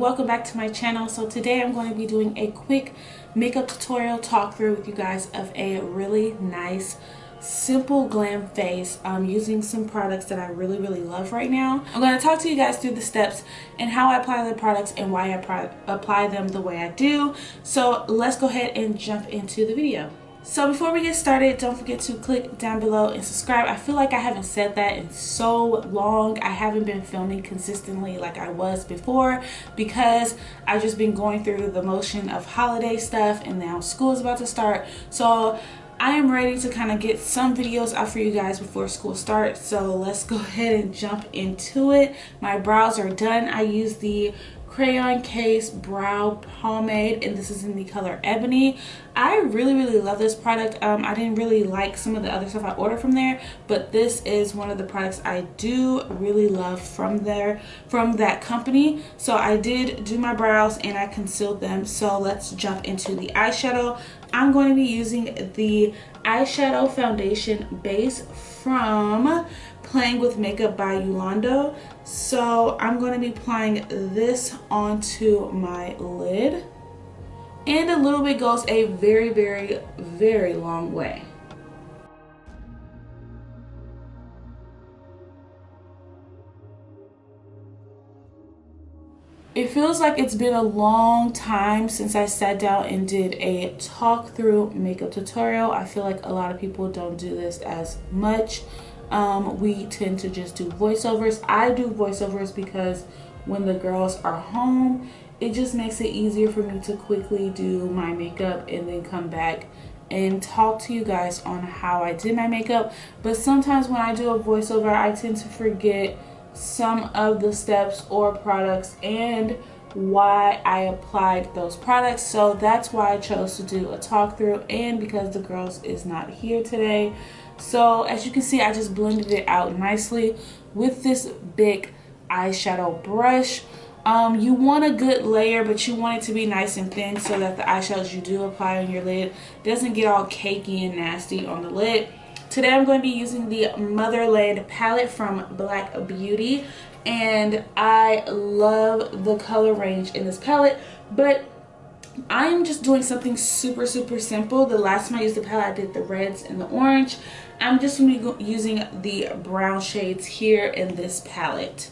welcome back to my channel. So today I'm going to be doing a quick makeup tutorial talk through with you guys of a really nice simple glam face using some products that I really love right now. I'm going to talk to you guys through the steps and how I apply the products and why I apply them the way I do. So let's go ahead and jump into the video. So before we get started, don't forget to click down below and subscribe. I feel like I haven't said that in so long. I haven't been filming consistently like I was before because I've just been going through the motion of holiday stuff and now school is about to start. So I am ready to kind of get some videos out for you guys before school starts. So let's go ahead and jump into it. My brows are done. I use the Crayon Case Brow Pomade and this is in the color Ebony. I really love this product. I didn't really like some of the other stuff I ordered from there, but this is one of the products I do really love from that company. So I did do my brows and I concealed them. So let's jump into the eyeshadow. I'm going to be using the eyeshadow foundation base from Playing with Makeup by Yolanda. So I'm going to be applying this onto my lid, and a little bit goes a very long way. It feels like it's been a long time since I sat down and did a talk through makeup tutorial. I feel like a lot of people don't do this as much. We tend to just do voiceovers. I do voiceovers because when the girls are home, it just makes it easier for me to quickly do my makeup and then come back and talk to you guys on how I did my makeup. But sometimes when I do a voiceover, I tend to forget some of the steps or products and why I applied those products. So that's why I chose to do a talk through, and because the girls is not here today. So as you can see, I just blended it out nicely with this big eyeshadow brush. You want a good layer, but you want it to be nice and thin so that the eyeshadows you do apply on your lid doesn't get all cakey and nasty on the lid. Today I'm going to be using the Motherland palette from Black Beauty, and I love the color range in this palette, but I am just doing something super simple. The last time I used the palette, I did the reds and the orange. I'm just going to be using the brown shades here in this palette.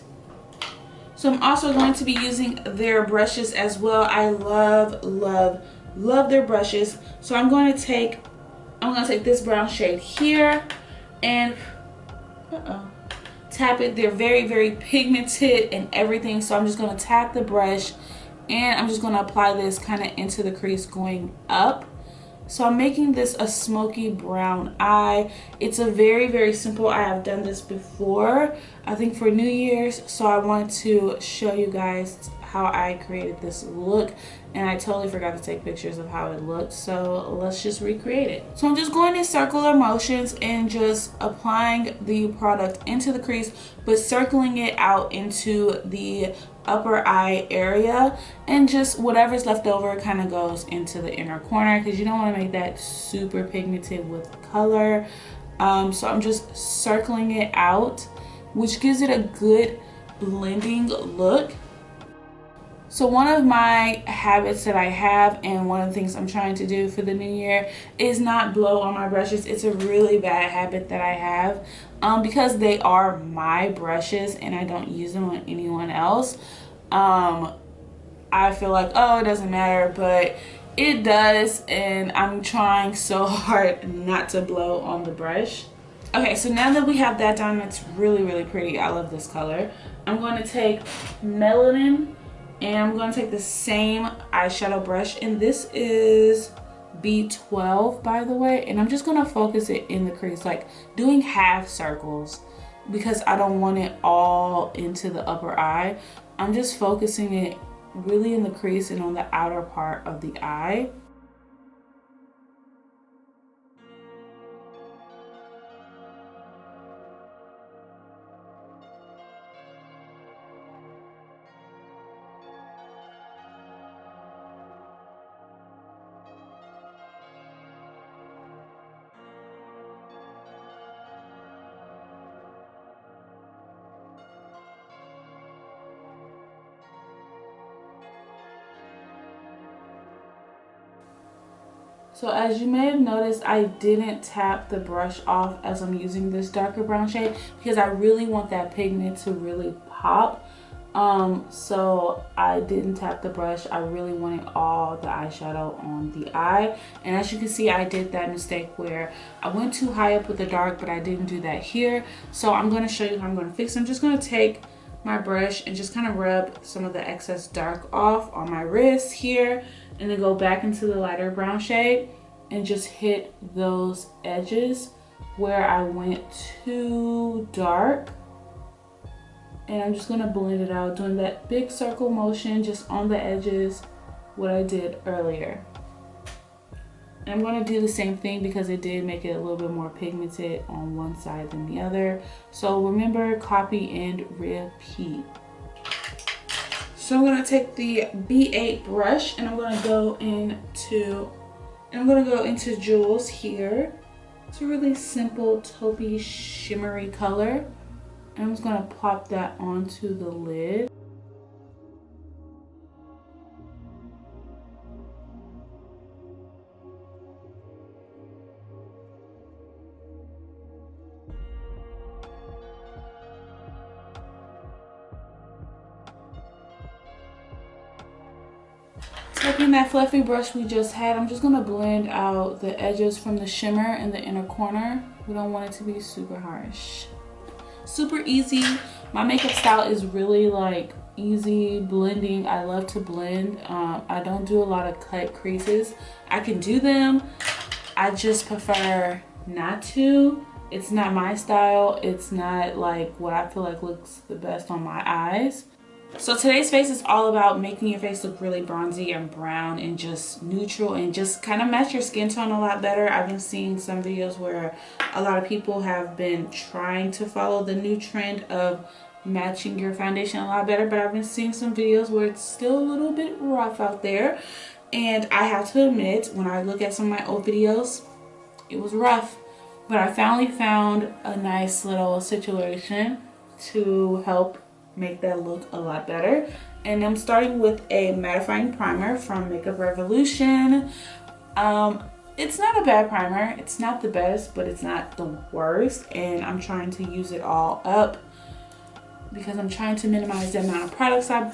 So I'm also going to be using their brushes as well. I love their brushes. So I'm going to take this brown shade here and tap it. They're very pigmented and everything. So I'm just going to tap the brush and I'm just going to apply this kind of into the crease going up. So I'm making this a smoky brown eye. It's a very simple. I have done this before, I think for New Year's. So I wanted to show you guys how I created this look, and I totally forgot to take pictures of how it looked, so let's just recreate it. So I'm just going in circular motions and just applying the product into the crease, but circling it out into the upper eye area, and just whatever's left over kind of goes into the inner corner because you don't want to make that super pigmented with color. So I'm just circling it out, which gives it a good blending look. So one of my habits that I have, and one of the things I'm trying to do for the new year, is not blow on my brushes. It's a really bad habit that I have because they are my brushes and I don't use them on anyone else. I feel like, oh, it doesn't matter, but it does, and I'm trying so hard not to blow on the brush. Okay, so now that we have that done, it's really pretty. I love this color. I'm going to take Melanin, and I'm going to take the same eyeshadow brush, and this is B12 by the way, and I'm just going to focus it in the crease, like doing half circles because I don't want it all into the upper eye. I'm just focusing it really in the crease and on the outer part of the eye. So as you may have noticed, I didn't tap the brush off as I'm using this darker brown shade because I really want that pigment to really pop. So I didn't tap the brush. I really wanted all the eyeshadow on the eye. And as you can see, I did that mistake where I went too high up with the dark, but I didn't do that here. So I'm going to show you how I'm going to fix it. I'm just going to take my brush and just kind of rub some of the excess dark off on my wrist here, and then go back into the lighter brown shade and just hit those edges where I went too dark. And I'm just gonna blend it out, doing that big circle motion just on the edges, what I did earlier. And I'm gonna do the same thing because it did make it a little bit more pigmented on one side than the other. So remember, copy and repeat. So I'm gonna take the B8 brush and I'm gonna go into Jewels here. It's a really simple taupey shimmery color. I'm just gonna pop that onto the lid. Taking that fluffy brush we just had, I'm just gonna blend out the edges from the shimmer in the inner corner. We don't want it to be super harsh. Super easy. My makeup style is really like easy blending. I love to blend. I don't do a lot of cut creases. I can do them, I just prefer not to. It's not my style. It's not like what I feel like looks the best on my eyes. So today's face is all about making your face look really bronzy and brown and just neutral and just kind of match your skin tone a lot better. I've been seeing some videos where a lot of people have been trying to follow the new trend of matching your foundation a lot better, but I've been seeing some videos where it's still a little bit rough out there. And I have to admit, when I look at some of my old videos, it was rough. But I finally found a nice little situation to help make that look a lot better. And I'm starting with a mattifying primer from Makeup Revolution. It's not a bad primer. It's not the best, but it's not the worst. And I'm trying to use it all up because I'm trying to minimize the amount of products I'm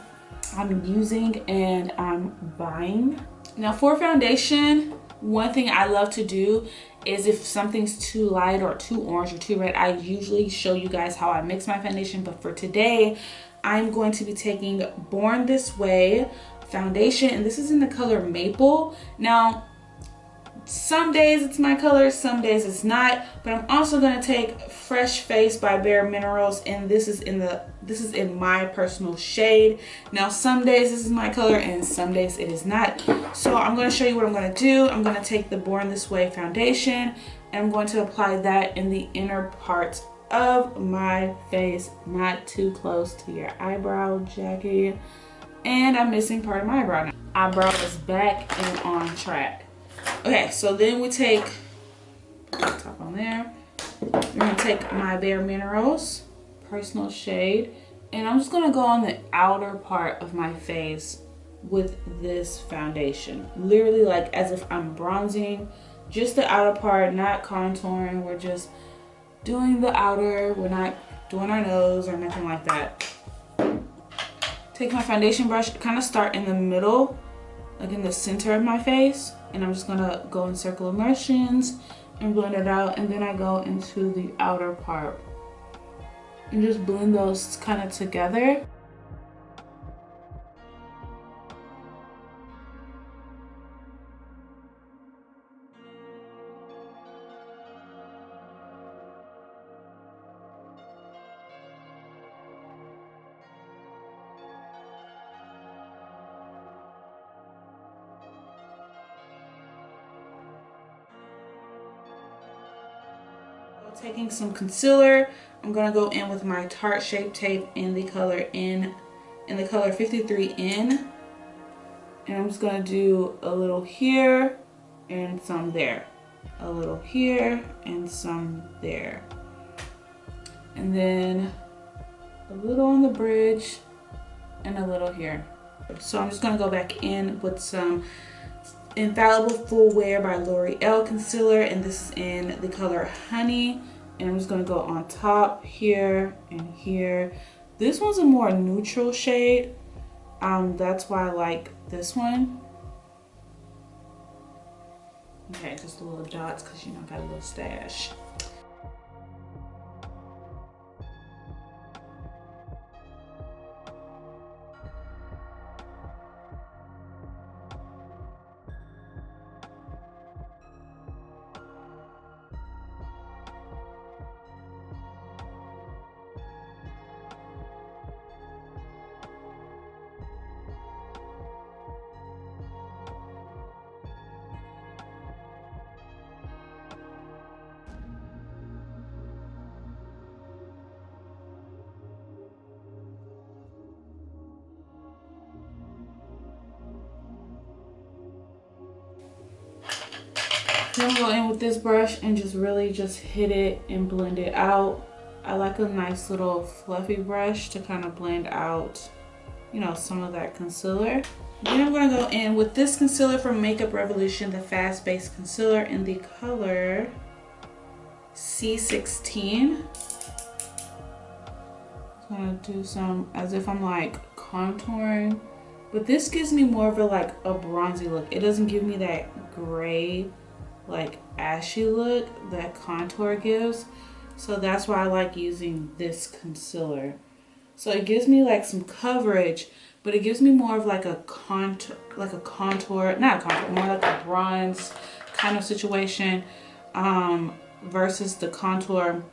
using and I'm buying. Now for foundation, one thing I love to do is if something's too light or too orange or too red, I usually show you guys how I mix my foundation. But for today, I'm going to be taking Born This Way foundation, and this is in the color Maple. Now, some days it's my color, some days it's not, but I'm also going to take Fresh Face by Bare Minerals, and this is in my personal shade. Now some days this is my color and some days it is not. So I'm going to show you what I'm going to do. I'm going to take the Born This Way foundation and I'm going to apply that in the inner part of my face, not too close to your eyebrow, Jackie. And I'm missing part of my eyebrow now. Eyebrow is back and on track. Okay, so then we take, put the top on there. We're gonna take my Bare Minerals personal shade, and I'm just gonna go on the outer part of my face with this foundation. Literally like as if I'm bronzing, just the outer part, not contouring. We're just doing the outer. We're not doing our nose or nothing like that. Take my foundation brush, kind of start in the middle, like in the center of my face, and I'm just gonna go in circular motions and blend it out, and then I go into the outer part and just blend those kind of together. Taking some concealer, I'm gonna go in with my Tarte Shape Tape in the color 53N, and I'm just gonna do a little here and some there, a little here and some there, and then a little on the bridge and a little here. So I'm just gonna go back in with some Infallible Full Wear by L'Oreal concealer, and this is in the color Honey. And I'm just gonna go on top here and here. This one's a more neutral shade. That's why I like this one. Okay, just a little dots because, you know, I got a little stash. Then I'm going in with this brush and just really just hit it and blend it out. I like a nice little fluffy brush to kind of blend out, you know, some of that concealer. Then I'm going to go in with this concealer from Makeup Revolution, the Fast Base Concealer in the color C16. I'm going to do some as if I'm like contouring, but this gives me more of a like a bronzy look. It doesn't give me that gray, like ashy look that contour gives. So that's why I like using this concealer. So it gives me like some coverage, but it gives me more of like a contour, not a contour, more like a bronze kind of situation, versus the contour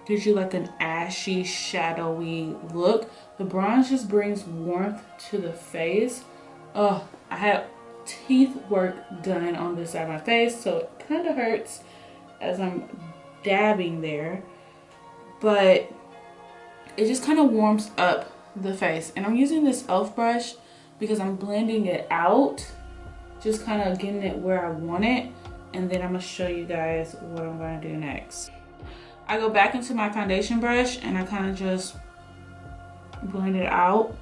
gives you like an ashy, shadowy look. The bronze just brings warmth to the face. Oh, I had teeth work done on this side of my face, so it kind of hurts as I'm dabbing there, but it just kind of warms up the face. And I'm using this e.l.f. brush because I'm blending it out, just kind of getting it where I want it, and then I'm going to show you guys what I'm going to do next. I go back into my foundation brush and I kind of just blend it out.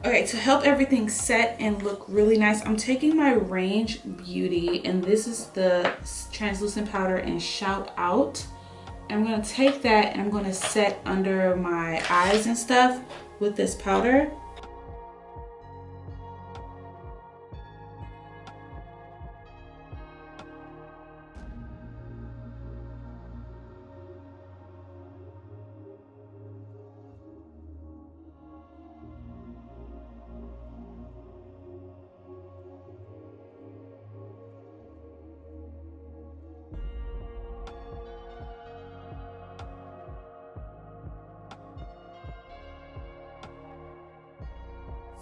Okay, to help everything set and look really nice, I'm taking my Range Beauty, and this is the translucent powder in Shout Out. I'm gonna take that and I'm gonna set under my eyes and stuff with this powder.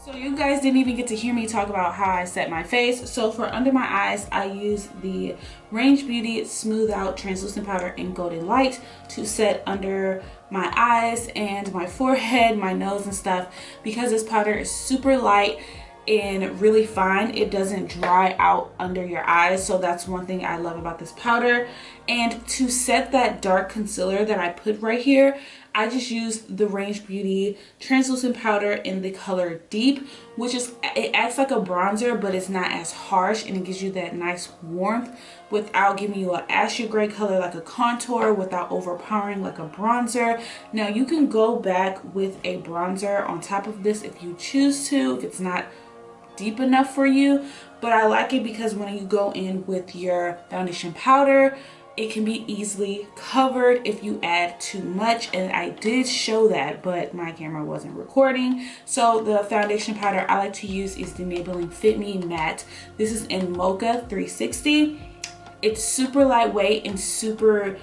So you guys didn't even get to hear me talk about how I set my face. So for under my eyes, I use the Range Beauty Smooth Out Translucent Powder in Golden Light to set under my eyes and my forehead, my nose and stuff. Because this powder is super light and really fine, it doesn't dry out under your eyes. So that's one thing I love about this powder. And to set that dark concealer that I put right here, I just used the Range Beauty translucent powder in the color Deep, which is, it acts like a bronzer, but it's not as harsh, and it gives you that nice warmth without giving you an ashy gray color like a contour, without overpowering like a bronzer. Now you can go back with a bronzer on top of this if you choose to, if it's not deep enough for you, but I like it because when you go in with your foundation powder, it can be easily covered if you add too much, and I did show that, but my camera wasn't recording. So the foundation powder I like to use is the Maybelline Fit Me Matte. This is in Mocha 360. It's super lightweight and super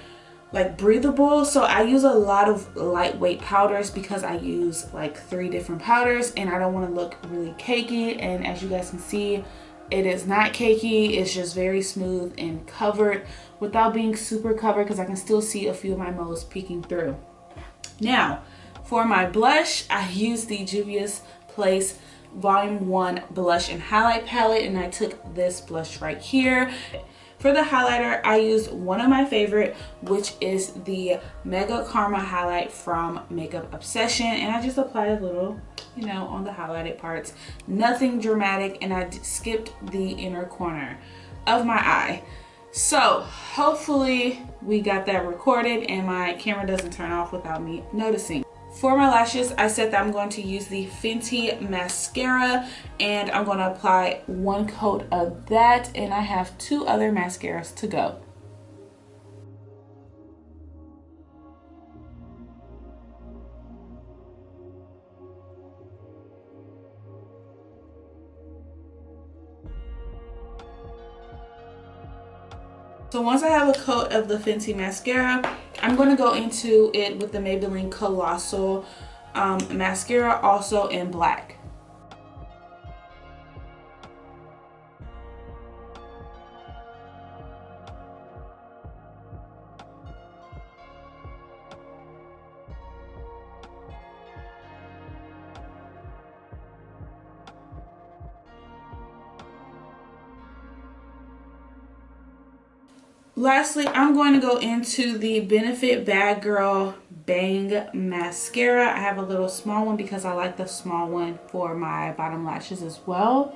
like breathable, so I use a lot of lightweight powders because I use like 3 different powders and I don't want to look really cakey. And as you guys can see, It is not cakey. It's just very smooth and covered without being super covered, because I can still see a few of my moles peeking through. Now, for my blush, I used the Juvia's Place Volume 1 Blush and Highlight Palette, and I took this blush right here. For the highlighter, I used one of my favorite, which is the Mega Karma highlight from Makeup Obsession, and I just applied a little, you know, on the highlighted parts. Nothing dramatic, and I skipped the inner corner of my eye. So hopefully we got that recorded and my camera doesn't turn off without me noticing. For my lashes, I said that I'm going to use the Fenty mascara, and I'm going to apply one coat of that, and I have 2 other mascaras to go. So once I have a coat of the Fenty mascara, I'm going to go into it with the Maybelline Colossal mascara, also in black. Lastly, I'm going to go into the Benefit Bad Girl Bang Mascara. I have a little small one because I like the small one for my bottom lashes as well.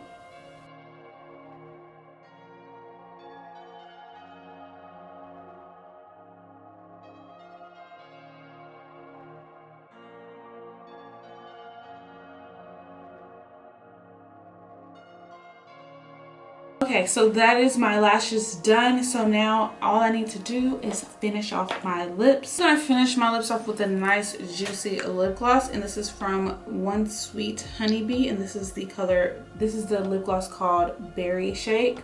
Okay, so that is my lashes done. So now all I need to do is finish off my lips. I'm gonna finish my lips off with a nice juicy lip gloss, and this is from One Sweet Honeybee, and this is the color, this is the lip gloss called Berry Shake.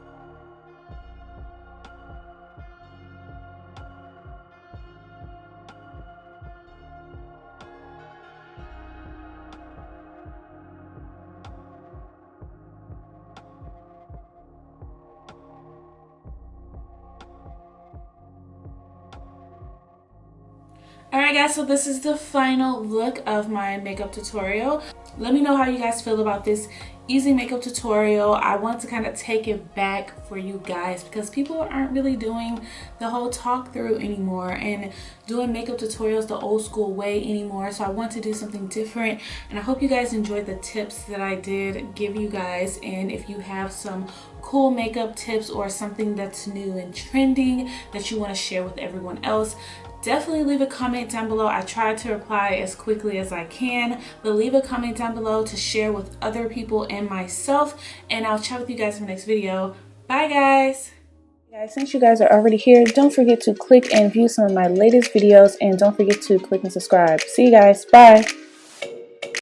Alright guys, so this is the final look of my makeup tutorial. Let me know how you guys feel about this easy makeup tutorial. I want to kind of take it back for you guys because people aren't really doing the whole talk through anymore and doing makeup tutorials the old school way anymore. So I want to do something different, and I hope you guys enjoyed the tips that I did give you guys. And if you have some cool makeup tips or something that's new and trending that you want to share with everyone else, definitely leave a comment down below. I try to reply as quickly as I can, but leave a comment down below to share with other people and myself, and I'll chat with you guys in the next video. Bye guys! Guys, since you guys are already here, don't forget to click and view some of my latest videos, and don't forget to click and subscribe. See you guys. Bye!